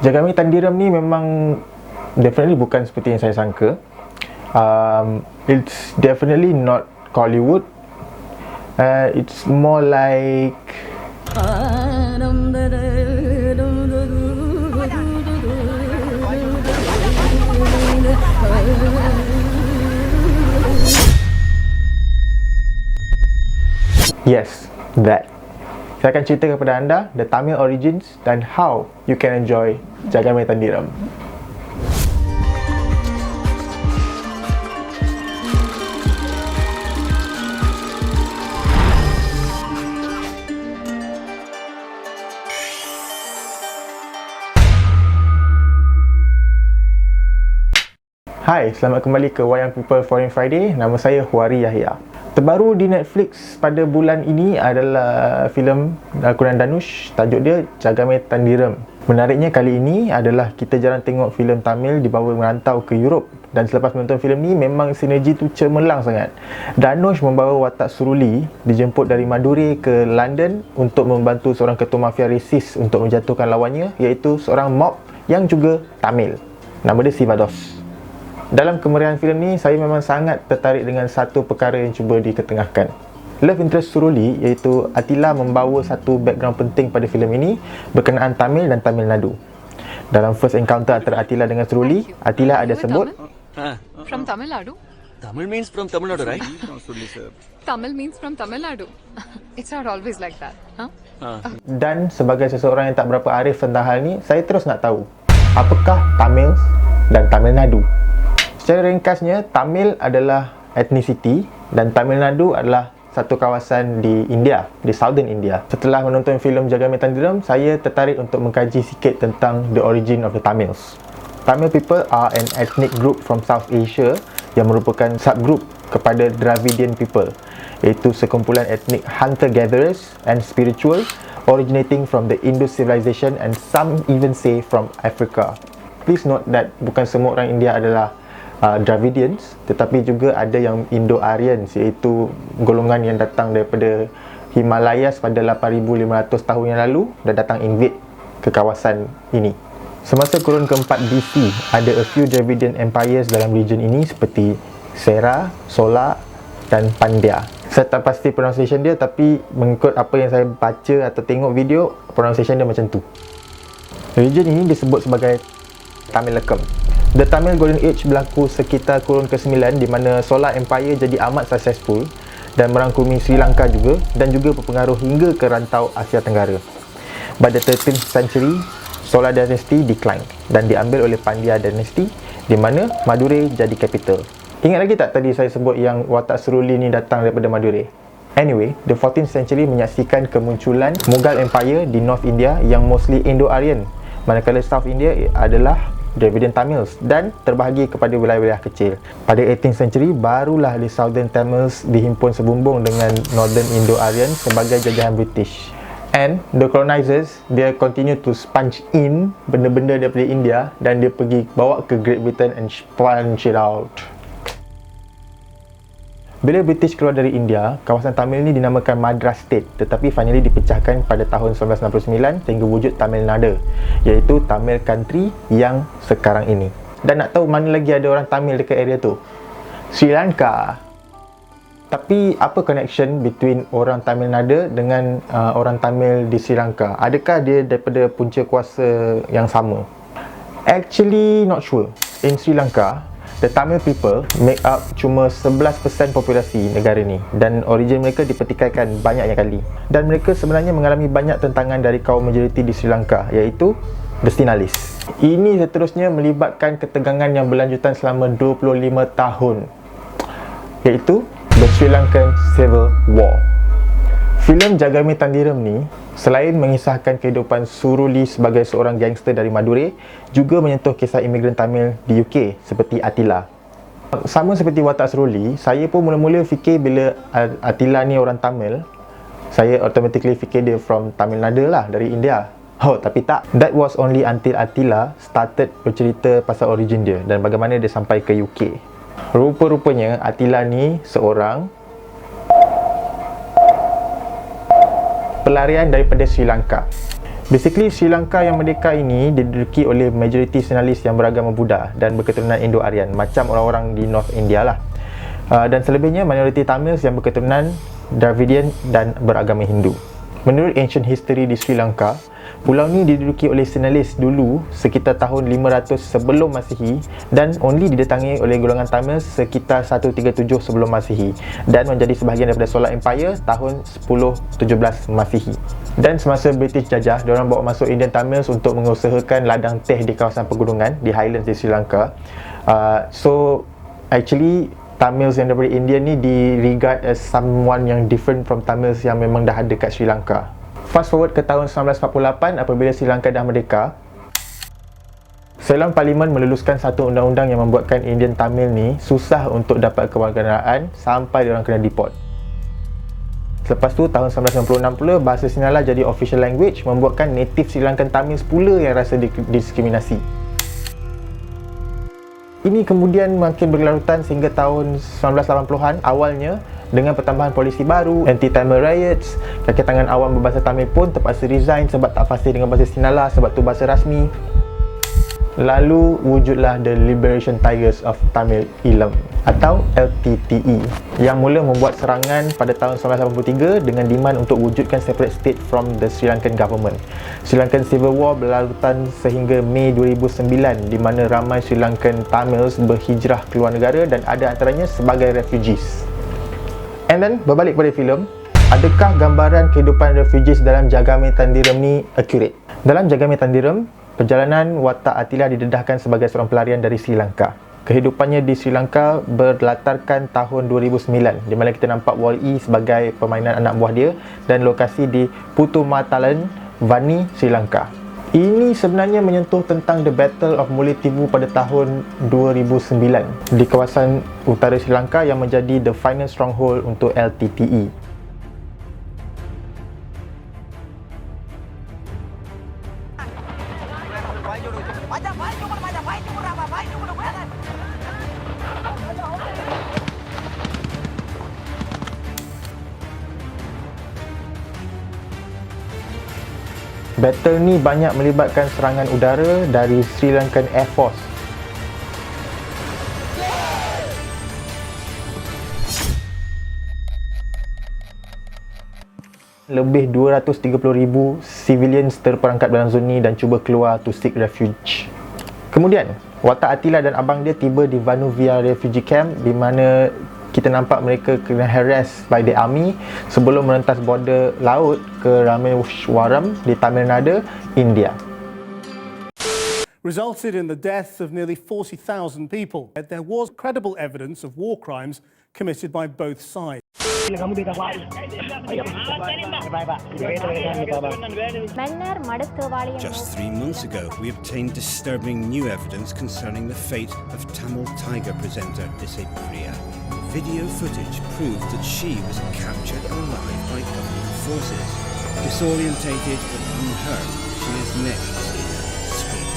Jagami Tandiram ni memang definitely bukan seperti yang saya sangka. It's definitely not Hollywood. It's more like yes, that. Saya akan cerita kepada anda the Tamil origins dan how you can enjoy Jagami Tandiram. Hai, selamat kembali ke Wayang People Foreign Friday. Nama saya Huari Yahya. Terbaru di Netflix pada bulan ini adalah filem lakonan Dhanush. Tajuk dia Jagami Tandiram. Menariknya kali ini adalah kita jarang tengok filem Tamil dibawa merantau ke Europe. Dan selepas menonton filem ni, memang sinergi tu cemerlang sangat. Dhanush membawa watak Suruli dijemput dari Madurai ke London untuk membantu seorang ketua mafia resis untuk menjatuhkan lawannya, iaitu seorang mob yang juga Tamil. Nama dia Sivados. Dalam kemeriahan filem ni, saya memang sangat tertarik dengan satu perkara yang cuba diketengahkan. Love interest Suruli, iaitu Atila, membawa satu background penting pada filem ini berkenaan Tamil dan Tamil Nadu. Dalam first encounter antara Atila dengan Suruli, Atila ada sebut From Tamil Nadu? Tamil means from Tamil Nadu, right? Tamil means from Tamil Nadu. It's not always like that, huh? Dan sebagai seseorang yang tak berapa arif tentang hal ni, saya terus nak tahu apakah Tamil dan Tamil Nadu. Secara ringkasnya, Tamil adalah etnisiti dan Tamil Nadu adalah satu kawasan di India, di Southern India. Setelah menonton filem Jagami Tandiram, saya tertarik untuk mengkaji sikit tentang the origin of the Tamils. Tamil people are an ethnic group from South Asia yang merupakan subgroup kepada Dravidian people, iaitu sekumpulan etnik hunter-gatherers and spiritual originating from the Indus civilization and some even say from Africa. Please note that bukan semua orang India adalah Dravidians, tetapi juga ada yang Indo-Aryans, iaitu golongan yang datang daripada Himalayas pada 8,500 tahun yang lalu dan datang invade ke kawasan ini. Semasa kurun keempat BC, ada a few Dravidian empires dalam region ini seperti Sera, Sola dan Pandya. Saya tak pasti pronunciation dia, tapi mengikut apa yang saya baca atau tengok video, pronunciation dia macam tu. Region ini disebut sebagai Tamilakam. The Tamil Golden Age berlaku sekitar kurun ke-9 di mana Solar Empire jadi amat successful dan merangkumi Sri Lanka juga dan juga berpengaruh hingga ke rantau Asia Tenggara. By the 13th century, Solar Dynasty decline dan diambil oleh Pandya Dynasty di mana Madurai jadi capital. Ingat lagi tak tadi saya sebut yang watak Suruli ni datang daripada Madurai? Anyway, the 14th century menyaksikan kemunculan Mughal Empire di North India yang mostly Indo-Aryan, manakala South India adalah Dravidian Tamils dan terbahagi kepada wilayah-wilayah kecil. Pada 18th century, barulah the Southern Tamils dihimpun sebumbung dengan Northern Indo-Aryan sebagai jajahan British. And the colonizers, dia continue to sponge in benda-benda daripada India dan dia pergi bawa ke Great Britain and sponge it out. Bila British keluar dari India, kawasan Tamil ni dinamakan Madras State, tetapi finally dipecahkan pada tahun 1969 sehingga wujud Tamil Nadu, iaitu Tamil Country yang sekarang ini. Dan nak tahu mana lagi ada orang Tamil dekat area tu? Sri Lanka. Tapi apa connection between orang Tamil Nadu dengan orang Tamil di Sri Lanka? Adakah dia daripada punca kuasa yang sama? Actually not sure. In Sri Lanka, the Tamil people make up cuma 11% populasi negara ni dan origin mereka dipertikaikan banyaknya kali. Dan mereka sebenarnya mengalami banyak tentangan dari kaum majoriti di Sri Lanka, iaitu the Sinalis. Ini seterusnya melibatkan ketegangan yang berlanjutan selama 25 tahun, iaitu the Sri Lankan Civil War. Filem Jagami Tandiram ni selain mengisahkan kehidupan Suruli sebagai seorang gangster dari Madurai, juga menyentuh kisah imigran Tamil di UK seperti Atila. Sama seperti watak Suruli, saya pun mula-mula fikir bila Atila ni orang Tamil, saya automatically fikir dia from Tamil Nadu lah, dari India. Oh, tapi tak. That was only until Atila started bercerita pasal origin dia dan bagaimana dia sampai ke UK. Rupa-rupanya Atila ni seorang pelarian daripada Sri Lanka. Basically, Sri Lanka yang merdeka ini diduduki oleh majoriti nasionalis yang beragama Buddha dan berketurunan Indo-Aryan, macam orang-orang di North India lah. Dan selebihnya minoriti Tamils yang berketurunan Dravidian dan beragama Hindu. Menurut ancient history di Sri Lanka, pulau ni diduduki oleh nasionalis dulu sekitar tahun 500 sebelum Masihi dan only didatangi oleh golongan Tamils sekitar 137 sebelum Masihi dan menjadi sebahagian daripada Solar Empire tahun 1017 Masihi. Dan semasa British jajah, diorang bawa masuk Indian Tamils untuk mengusahakan ladang teh di kawasan pegunungan di Highlands di Sri Lanka. So actually Tamils yang daripada India ni di-regard as someone yang different from Tamils yang memang dah ada kat Sri Lanka. Fast forward ke tahun 1948 apabila Sri Lanka dah merdeka, Ceylon Parlimen meluluskan satu undang-undang yang membuatkan Indian Tamil ni susah untuk dapat kewarganegaraan sampai diorang kena deport. Selepas tu tahun 1996 pula bahasa Sinhala jadi official language, membuatkan native Sri Lankan Tamils pula yang rasa diskriminasi. Ini kemudian makin berlarutan sehingga tahun 1980-an awalnya dengan pertambahan polisi baru, anti-Tamil riots, kaki tangan awam berbahasa Tamil pun terpaksa resign sebab tak fasih dengan bahasa Sinhala sebab tu bahasa rasmi. Lalu wujudlah The Liberation Tigers of Tamil Eelam atau LTTE yang mula membuat serangan pada tahun 1983 dengan demand untuk wujudkan separate state from the Sri Lankan government. Sri Lankan Civil War berlarutan sehingga Mei 2009 di mana ramai Sri Lankan Tamils berhijrah keluar negara dan ada antaranya sebagai refugees. And then berbalik pada filem, adakah gambaran kehidupan refugees dalam Jagame Tandiram ni accurate? Dalam Jagame Tandiram, perjalanan watak Atila didedahkan sebagai seorang pelarian dari Sri Lanka. Kehidupannya di Sri Lanka berlatarkan tahun 2009 di mana kita nampak Wall-E sebagai permainan anak buah dia dan lokasi di Putumatalan, Vani, Sri Lanka. Ini sebenarnya menyentuh tentang The Battle of Mullaitivu pada tahun 2009 di kawasan utara Sri Lanka yang menjadi the final stronghold untuk LTTE. Battle ni banyak melibatkan serangan udara dari Sri Lankan Air Force. Lebih 230,000 civilians terperangkap dalam zon ni dan cuba keluar to seek refuge. Kemudian, watak Atila dan abang dia tiba di Vanuvia Refugee Camp di mana kita nampak mereka kena harass by the army sebelum merentas border laut ke Rameswaram di Tamil Nadu, India. Resulted in the deaths of nearly 40,000 people. There was credible evidence of war crimes committed by both sides. Just 3 months ago, we obtained disturbing new evidence concerning the fate of Tamil Tiger presenter Issei Priya. Video footage proved that she was captured alive by government forces. Disorientated but unhurt, she is next seen street.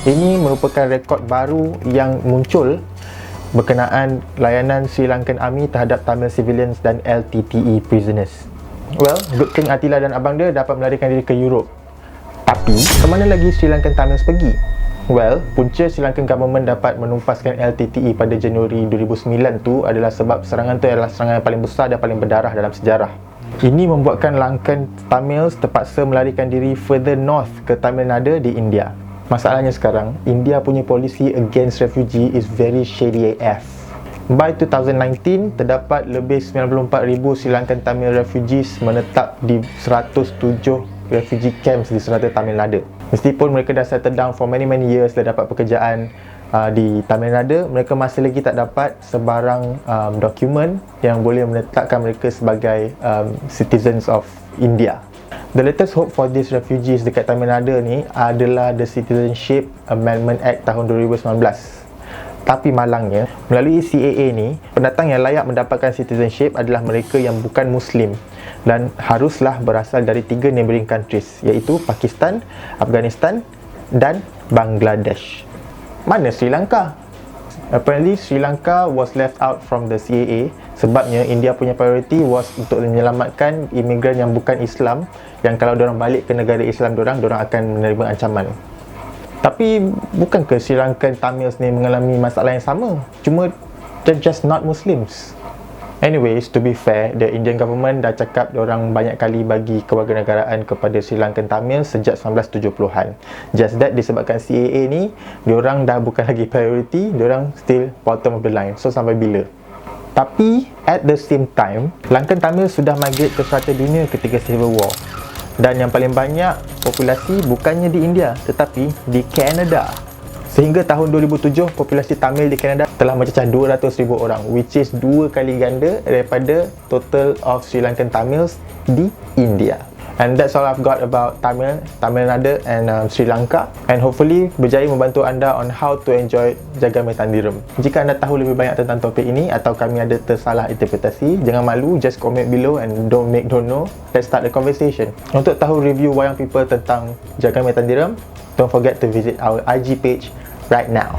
Ini merupakan rekod baru yang muncul berkenaan layanan Sri Lankan Army terhadap Tamil civilians dan LTTE prisoners. Well, good thing Atila dan abang dia dapat melarikan diri ke Europe. Tapi, ke mana lagi Sri Lankan Tamils pergi? Well, punca Sri Lankan government dapat menumpaskan LTTE pada Januari 2009 tu adalah sebab serangan tu adalah serangan yang paling besar dan paling berdarah dalam sejarah. Ini membuatkan Lankan Tamils terpaksa melarikan diri further north ke Tamil Nadu di India. Masalahnya sekarang, India punya polisi against refugee is very shady AF. By 2019, terdapat lebih 94,000 Sri Lankan Tamil refugees menetap di 107 refugee camps di selatan Tamil Nadu. Meskipun mereka dah settle down for many years, dah dapat pekerjaan di Tamil Nadu, mereka masih lagi tak dapat sebarang dokumen yang boleh menetapkan mereka sebagai citizens of India. The latest hope for these refugees dekat Tamil Nadu ni adalah the Citizenship Amendment Act tahun 2019. Tapi malangnya, melalui CAA ni, pendatang yang layak mendapatkan citizenship adalah mereka yang bukan Muslim dan haruslah berasal dari 3 neighbouring countries, iaitu Pakistan, Afghanistan dan Bangladesh. Mana Sri Lanka? Apparently, Sri Lanka was left out from the CAA Sebabnya India punya priority was untuk menyelamatkan imigran yang bukan Islam, yang kalau diorang balik ke negara Islam diorang akan menerima ancaman. Tapi bukankah Sri Lankan Tamils ni mengalami masalah yang sama? Cuma they're just not Muslims. Anyways, to be fair, the Indian government dah cakap diorang banyak kali bagi kewarganegaraan kepada Sri Lankan Tamil sejak 1970-an. Just that disebabkan CAA ni, diorang dah bukan lagi priority, diorang still bottom of the line. So sampai bila? Tapi at the same time, Lankan Tamil sudah migrate ke serata dunia ketika Civil War. Dan yang paling banyak populasi bukannya di India, tetapi di Canada. Sehingga tahun 2007, populasi Tamil di Canada telah mencecah 200,000 orang, which is 2 kali ganda daripada total of Sri Lankan Tamils di India. And that's all I've got about Tamil Nadu and Sri Lanka. And hopefully berjaya membantu anda on how to enjoy Jagame Tandiram. Jika anda tahu lebih banyak tentang topik ini atau kami ada tersalah interpretasi, jangan malu, just comment below and don't know. Let's start the conversation. Untuk tahu review Wayang People tentang Jagame Tandiram, don't forget to visit our IG page right now.